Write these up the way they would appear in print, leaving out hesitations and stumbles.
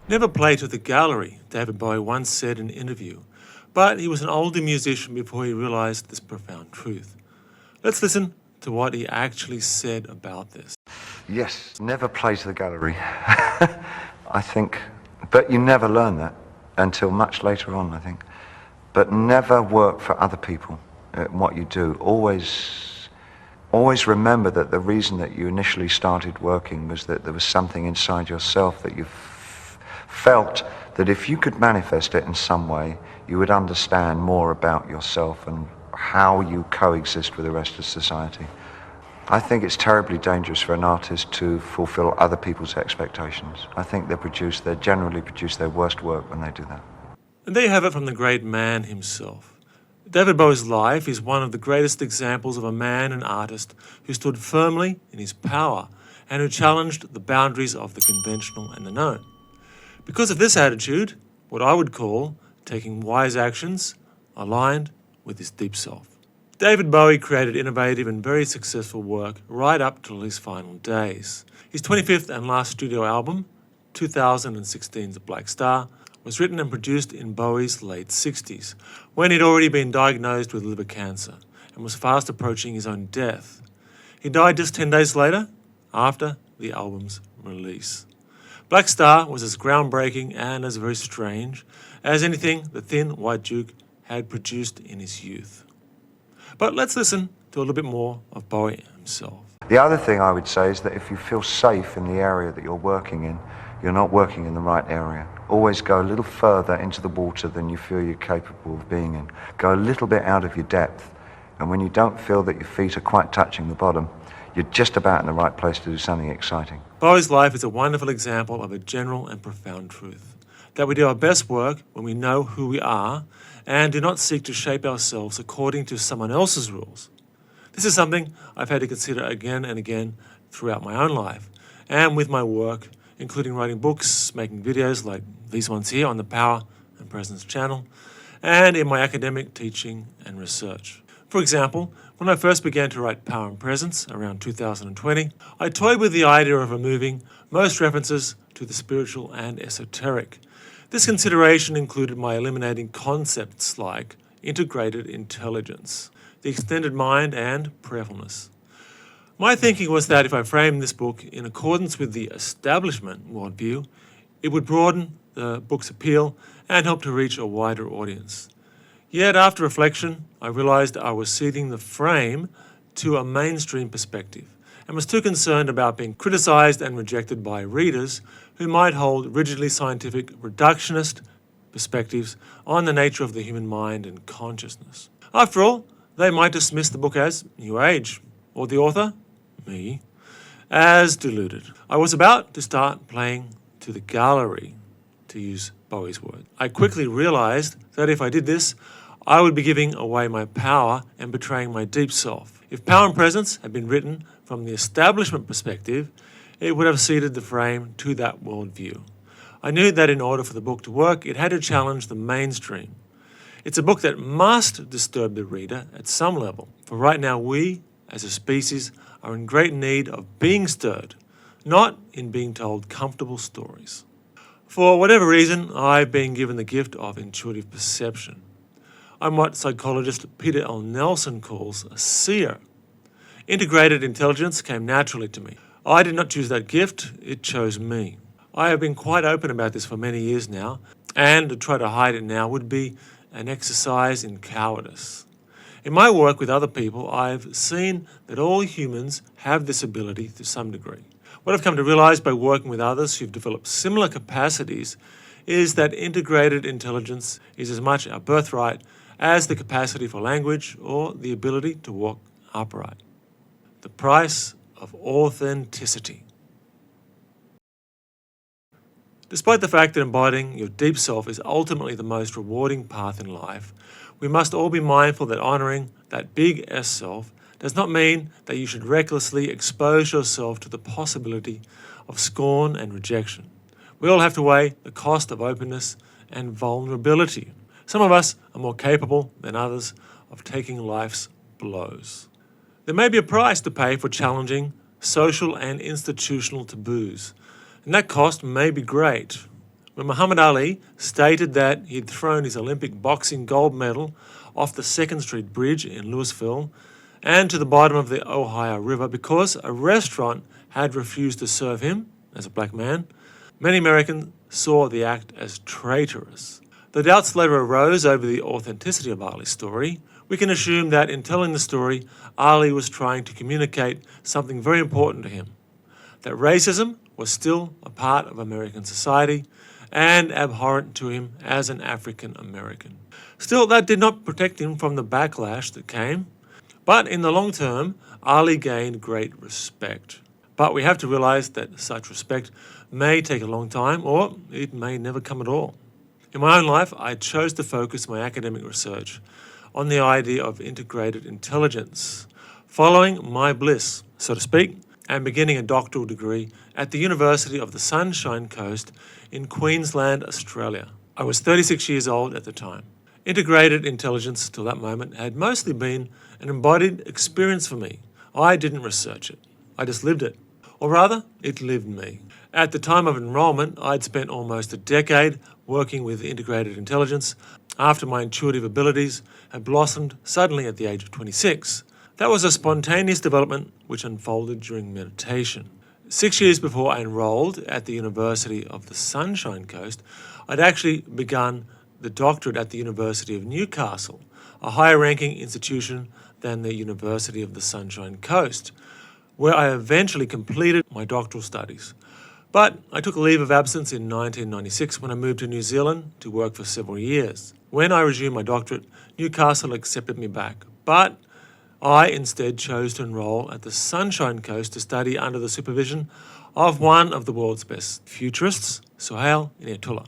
Never play to the gallery, David Bowie once said in an interview, but he was an older musician before he realised this profound truth. Let's listen to what he actually said about this. Yes, never play to the gallery. I think, but you never learn that until much later on, I think. But never work for other people at what you do. Always remember that the reason that you initially started working was that there was something inside yourself that you felt that if you could manifest it in some way, you would understand more about yourself and how you coexist with the rest of society. I think it's terribly dangerous for an artist to fulfill other people's expectations. I think they generally produce their worst work when they do that. And there you have it from the great man himself. David Bowie's life is one of the greatest examples of a man and artist who stood firmly in his power and who challenged the boundaries of the conventional and the known. Because of this attitude, what I would call taking wise actions aligned with his deep self. David Bowie created innovative and very successful work right up till his final days. His 25th and last studio album, 2016's Blackstar, was written and produced in Bowie's late 60s, when he'd already been diagnosed with liver cancer and was fast approaching his own death. He died just 10 days later, after the album's release. Blackstar was as groundbreaking and as very strange as anything the Thin White Duke had produced in his youth. But let's listen to a little bit more of Bowie himself. The other thing I would say is that if you feel safe in the area that you're working in, you're not working in the right area. Always go a little further into the water than you feel you're capable of being in. Go a little bit out of your depth. And when you don't feel that your feet are quite touching the bottom, you're just about in the right place to do something exciting. Bowie's life is a wonderful example of a general and profound truth, that we do our best work when we know who we are and do not seek to shape ourselves according to someone else's rules. This is something I've had to consider again and again throughout my own life and with my work, including writing books, making videos like these ones here on the Power and Presence channel, and in my academic teaching and research. For example, when I first began to write Power and Presence around 2020, I toyed with the idea of removing most references to the spiritual and esoteric. This consideration included my eliminating concepts like integrated intelligence, the extended mind, and prayerfulness. My thinking was that if I framed this book in accordance with the establishment worldview, it would broaden the book's appeal and help to reach a wider audience. Yet after reflection, I realised I was ceding the frame to a mainstream perspective and was too concerned about being criticised and rejected by readers who might hold rigidly scientific reductionist perspectives on the nature of the human mind and consciousness. After all, they might dismiss the book as New Age, or the author, me, as deluded. I was about to start playing to the gallery, to use Bowie's word. I quickly realised that if I did this, I would be giving away my power and betraying my deep self. If Power and Presence had been written from the establishment perspective, it would have ceded the frame to that worldview. I knew that in order for the book to work, it had to challenge the mainstream. It's a book that must disturb the reader at some level, for right now we, as a species, are in great need of being stirred, not in being told comfortable stories. For whatever reason, I've been given the gift of intuitive perception. I'm what psychologist Peter L. Nelson calls a seer. Integrated intelligence came naturally to me. I did not choose that gift, it chose me. I have been quite open about this for many years now, and to try to hide it now would be an exercise in cowardice. In my work with other people, I've seen that all humans have this ability to some degree. What I've come to realise by working with others who've developed similar capacities is that integrated intelligence is as much our birthright as the capacity for language or the ability to walk upright. The price of authenticity. Despite the fact that embodying your deep self is ultimately the most rewarding path in life, we must all be mindful that honouring that big S self does not mean that you should recklessly expose yourself to the possibility of scorn and rejection. We all have to weigh the cost of openness and vulnerability. Some of us are more capable than others of taking life's blows. There may be a price to pay for challenging social and institutional taboos, and that cost may be great. when Muhammad Ali stated that he'd thrown his Olympic boxing gold medal off the 2nd Street Bridge in Louisville and to the bottom of the Ohio River because a restaurant had refused to serve him as a black man, many Americans saw the act as traitorous. Though doubts later arose over the authenticity of Ali's story, we can assume that in telling the story, Ali was trying to communicate something very important to him, that racism was still a part of American society and abhorrent to him as an African American. Still, that did not protect him from the backlash that came, but in the long term, Ali gained great respect. But we have to realize that such respect may take a long time, or it may never come at all. In my own life, I chose to focus my academic research on the idea of integrated intelligence, following my bliss, so to speak, and beginning a doctoral degree at the University of the Sunshine Coast in Queensland, Australia. I was 36 years old at the time. Integrated intelligence till that moment had mostly been an embodied experience for me. I didn't research it. I just lived it. Or rather, it lived me. At the time of enrollment, I'd spent almost a decade working with integrated intelligence after my intuitive abilities had blossomed suddenly at the age of 26. That was a spontaneous development which unfolded during meditation. 6 years before I enrolled at the University of the Sunshine Coast, I'd actually begun the doctorate at the University of Newcastle, a higher-ranking institution than the University of the Sunshine Coast, where I eventually completed my doctoral studies. But I took a leave of absence in 1996 when I moved to New Zealand to work for several years. When I resumed my doctorate, Newcastle accepted me back, but I instead chose to enroll at the Sunshine Coast to study under the supervision of one of the world's best futurists, Suhail Inayatullah.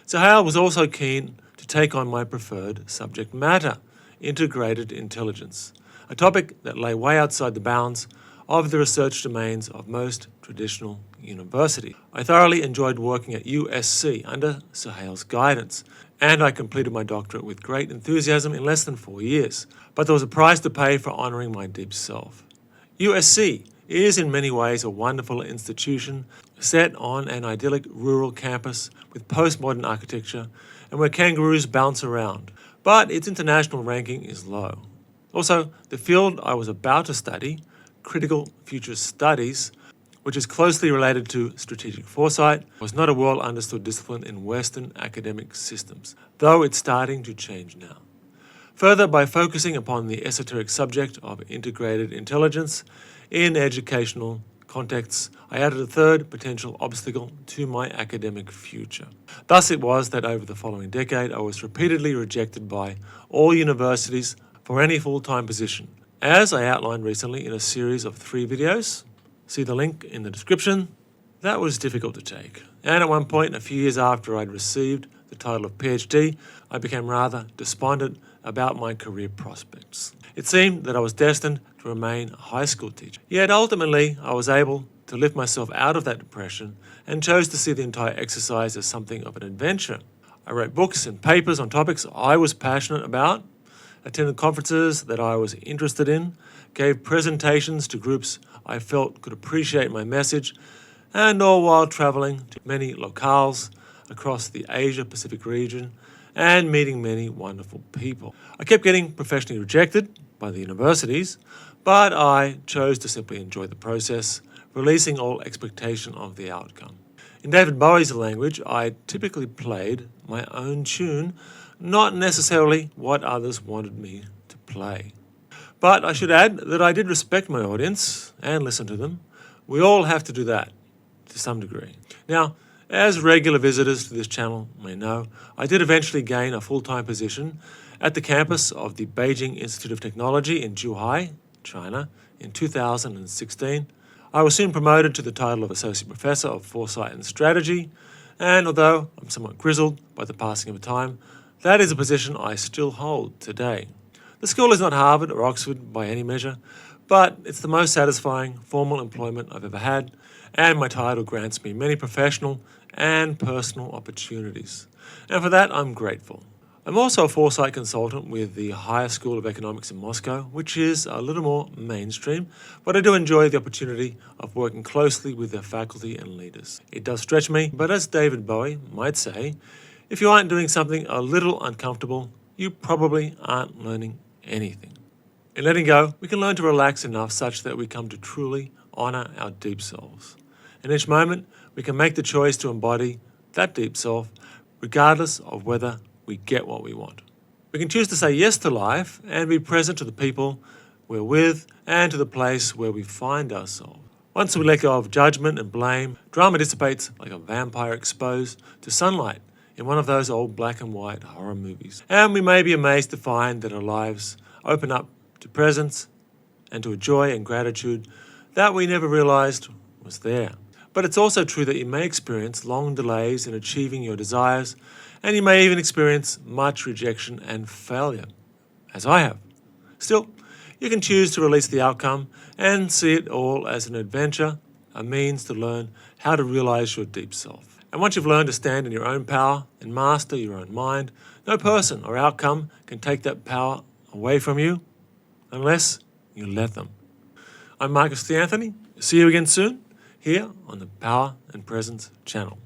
Suhail was also keen to take on my preferred subject matter, integrated intelligence, a topic that lay way outside the bounds of the research domains of most traditional universities. I thoroughly enjoyed working at USC under Suhail's guidance, and I completed my doctorate with great enthusiasm in less than 4 years. But there was a price to pay for honouring my deep self. USC is in many ways a wonderful institution set on an idyllic rural campus with postmodern architecture and where kangaroos bounce around. But its international ranking is low. Also, the field I was about to study, critical future studies, which is closely related to strategic foresight, was not a well-understood discipline in Western academic systems, though it's starting to change now. Further, by focusing upon the esoteric subject of integrated intelligence in educational contexts, I added a third potential obstacle to my academic future. Thus it was that over the following decade, I was repeatedly rejected by all universities for any full-time position. As I outlined recently in a series of 3 videos, see the link in the description, that was difficult to take. And at one point, a few years after I'd received the title of PhD, I became rather despondent about my career prospects. It seemed that I was destined to remain a high school teacher. Yet ultimately, I was able to lift myself out of that depression and chose to see the entire exercise as something of an adventure. I wrote books and papers on topics I was passionate about, attended conferences that I was interested in, gave presentations to groups I felt could appreciate my message, and all while traveling to many locales across the Asia-Pacific region and meeting many wonderful people. I kept getting professionally rejected by the universities, but I chose to simply enjoy the process, releasing all expectation of the outcome. In David Bowie's language, I typically played my own tune, not necessarily what others wanted me to play. But I should add that I did respect my audience and listen to them. We all have to do that to some degree. Now, as regular visitors to this channel may know, I did eventually gain a full-time position at the campus of the Beijing Institute of Technology in Zhuhai, China, in 2016. I was soon promoted to the title of Associate Professor of Foresight and Strategy, and although I'm somewhat grizzled by the passing of time, that is a position I still hold today. The school is not Harvard or Oxford by any measure, but it's the most satisfying formal employment I've ever had, and my title grants me many professional and personal opportunities. And for that, I'm grateful. I'm also a foresight consultant with the Higher School of Economics in Moscow, which is a little more mainstream, but I do enjoy the opportunity of working closely with their faculty and leaders. It does stretch me, but as David Bowie might say, if you aren't doing something a little uncomfortable, you probably aren't learning anything. In letting go, we can learn to relax enough such that we come to truly honour our deep selves. In each moment, we can make the choice to embody that deep self, regardless of whether we get what we want. We can choose to say yes to life and be present to the people we're with and to the place where we find ourselves. Once we let go of judgment and blame, drama dissipates like a vampire exposed to sunlight in one of those old black and white horror movies. And we may be amazed to find that our lives open up to presence and to a joy and gratitude that we never realized was there. But it's also true that you may experience long delays in achieving your desires, and you may even experience much rejection and failure, as I have. Still, you can choose to release the outcome and see it all as an adventure, a means to learn how to realize your deep self. And once you've learned to stand in your own power and master your own mind, no person or outcome can take that power away from you unless you let them. I'm Marcus D'Anthony. See you again soon here on the Power and Presence channel.